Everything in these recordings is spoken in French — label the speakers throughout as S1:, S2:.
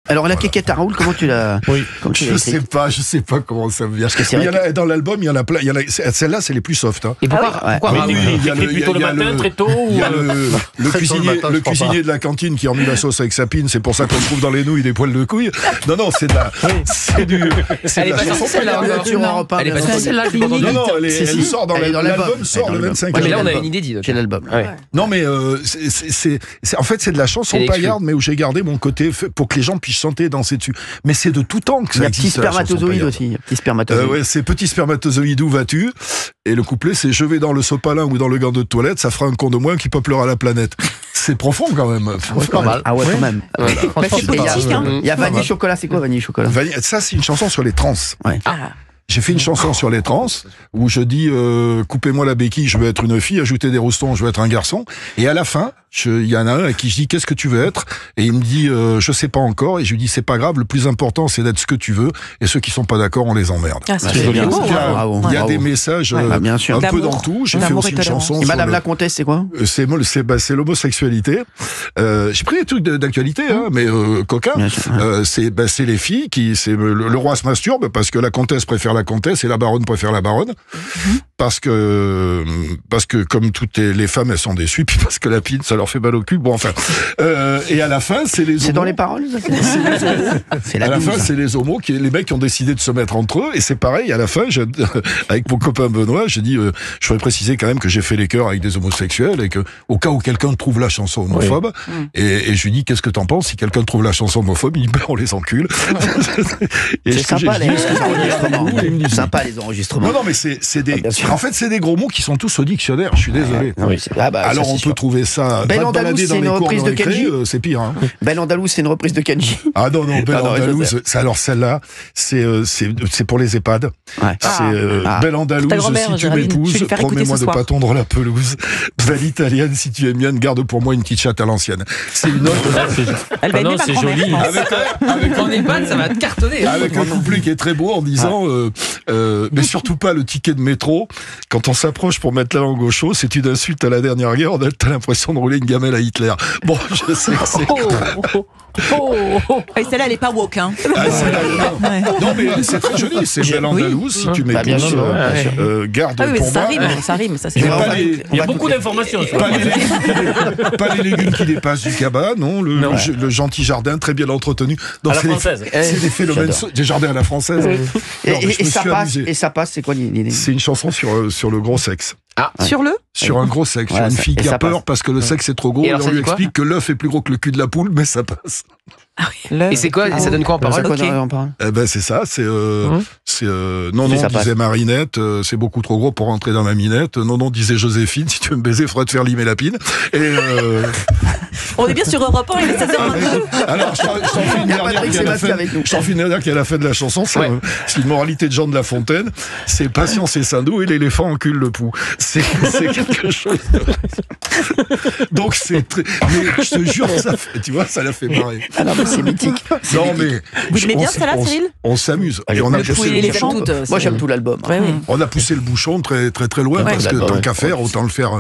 S1: Alors la quéquette à Raoul, comment tu l'as?
S2: Oui.
S3: Je sais pas comment ça vient. Dans l'album, il y en a plein. Celle-là, c'est les plus soft. Hein.
S2: Et pourquoi
S3: Oui, il y a
S2: plutôt le matin, très tôt
S3: il y a le cuisinier de la cantine qui a remis la sauce avec sa pine, c'est pour ça qu'on trouve dans les nouilles des poils de couilles. Non, c'est de la. C'est du.
S2: Elle est pas sortie celle-là. Elle est pas sortie celle-là.
S3: Non, elle sort dans l'album, sort le 25
S2: mai. Mais là, on a une idée dit.
S1: J'ai l'album.
S3: Non, mais en fait, c'est de la chanson paillarde, mais où j'ai gardé mon côté pour que les gens puissent chanter et danser dessus. Mais c'est de tout temps que ça existe.
S1: Il y a petit spermatozoïde aussi. Petit spermatozoïde.
S3: Ouais, c'est petit spermatozoïde, où vas-tu? Et le couplet, c'est je vais dans le sopalin ou dans le gant de toilette, ça fera un con de moins qui peuplera la planète. C'est profond quand même.
S2: C'est pas mal.
S1: Ah ouais, quand même. Il y a vanille chocolat, c'est quoi vanille chocolat?
S3: Ça, c'est une chanson sur les trans.
S1: Ouais.
S3: J'ai fait une chanson sur les trans où je dis coupez-moi la béquille, je veux être une fille, ajoutez des roustons, je veux être un garçon. Et à la fin, il y en a un à qui je dis qu'est-ce que tu veux être? Et il me dit je sais pas encore. Et je lui dis c'est pas grave, le plus important c'est d'être ce que tu veux. Et ceux qui sont pas d'accord, on les emmerde. Il y a des messages un peu dans tout. J'ai fait aussi une chanson.
S1: Et Madame la Comtesse, c'est quoi?
S3: C'est l'homosexualité. J'ai pris des trucs d'actualité, mais coquin. C'est les filles qui, le roi se masturbe parce que la comtesse préfère la comtesse et la baronne préfère la baronne. Parce que comme toutes les femmes, elles sont déçues, puis parce que la pine, ça leur fait mal au cul. Bon, enfin. Et à la fin, c'est les homos.
S1: C'est dans les paroles?
S3: À la fin, c'est les homos, les mecs qui ont décidé de se mettre entre eux. Et c'est pareil, à la fin, avec mon copain Benoît, j'ai dit, je voudrais préciser quand même que j'ai fait les chœurs avec des homosexuels et que, au cas où quelqu'un trouve la chanson homophobe, et je lui dis, qu'est-ce que t'en penses si quelqu'un trouve la chanson homophobe? Il dit, on les encule.
S1: C'est sympa, les enregistrements. C'est sympa, les enregistrements.
S3: Non, mais en fait, c'est des gros mots qui sont tous au dictionnaire. Je suis désolé. Alors, on peut trouver ça.
S1: Belle Andalouse, c'est une reprise de Kenji.
S3: C'est pire. Hein.
S1: Belle Andalouse, c'est une reprise de Kenji.
S3: Ah non, Belle Andalouse. Alors celle-là, c'est pour les EHPAD. Belle Andalouse, si tu m'épouses, promets-moi de pas tondre la pelouse. Belle Italienne, si tu es mienne, garde pour moi une petite chatte à l'ancienne. C'est une autre.
S2: C'est joli. Avec en EHPAD, ça va te cartonner.
S3: Avec un couplet qui est très beau en disant mais surtout pas le ticket de métro. Quand on s'approche pour mettre la langue au chaud, c'est une insulte à la dernière guerre. T'as l'impression de rouler une gamelle à Hitler. Bon, je sais que c'est.
S4: Et celle-là, elle n'est pas woke, hein.
S3: Non, mais c'est très joli. C'est Belle Andalouse, si tu m'épouses, garde pour moi.
S4: Ça rime.
S2: Il y a beaucoup d'informations.
S3: Pas les légumes qui dépassent du cabas, non. Le gentil jardin, très bien entretenu.
S2: À la française.
S3: C'est des phénomènes, des jardins à la française.
S1: Et ça passe, c'est quoi l'idée?
S3: C'est une chanson sur le gros sexe. Sur un gros sexe, sur une fille qui a peur parce que le sexe est trop gros. Et on lui explique que l'œuf est plus gros que le cul de la poule, mais ça passe.
S2: Et c'est quoi? Et ça donne quoi en parole?
S3: C'est ça, non, disait Marinette, c'est beaucoup trop gros pour rentrer dans ma minette. Non, disait Joséphine, si tu veux me baiser, il faudrait te faire limer la pine. Et
S4: on est bien sur Europe 1, il est 16h22.
S3: Alors, je t'en fais une dernière qui a la fin de la chanson. C'est une moralité de Jean de La Fontaine. C'est patience et Sindou et l'éléphant encule le pouls. C'est quelque chose de... Donc, mais je te jure, ça l'a fait marrer.
S1: Ah non, mais c'est mythique.
S3: Non, mais.
S4: Vous aimez bien ça là, Cyril?
S3: On s'amuse.
S1: Moi, j'aime tout l'album.
S3: On a poussé le bouchon très, très, très loin parce que tant qu'à faire, autant le faire.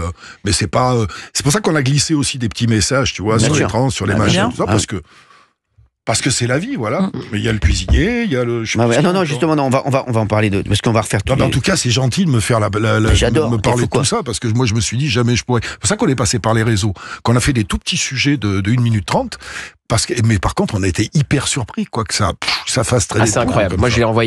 S3: Mais c'est pas. C'est pour ça qu'on a glissé aussi des petits messages, tu vois, sur les trans, sur les machins, tout ça, parce que c'est la vie, voilà. Mais il y a le cuisinier, il y a le.
S1: Non, justement, on va en parler parce qu'on va refaire tout.
S3: En tout cas, c'est gentil de me faire me parler de tout ça, parce que moi, je me suis dit jamais je pourrais. C'est pour ça qu'on est passé par les réseaux, qu'on a fait des tout petits sujets de 1 minute 30. Mais par contre, on a été hyper surpris, que ça fasse très.
S2: C'est incroyable. Moi, je l'ai envoyé.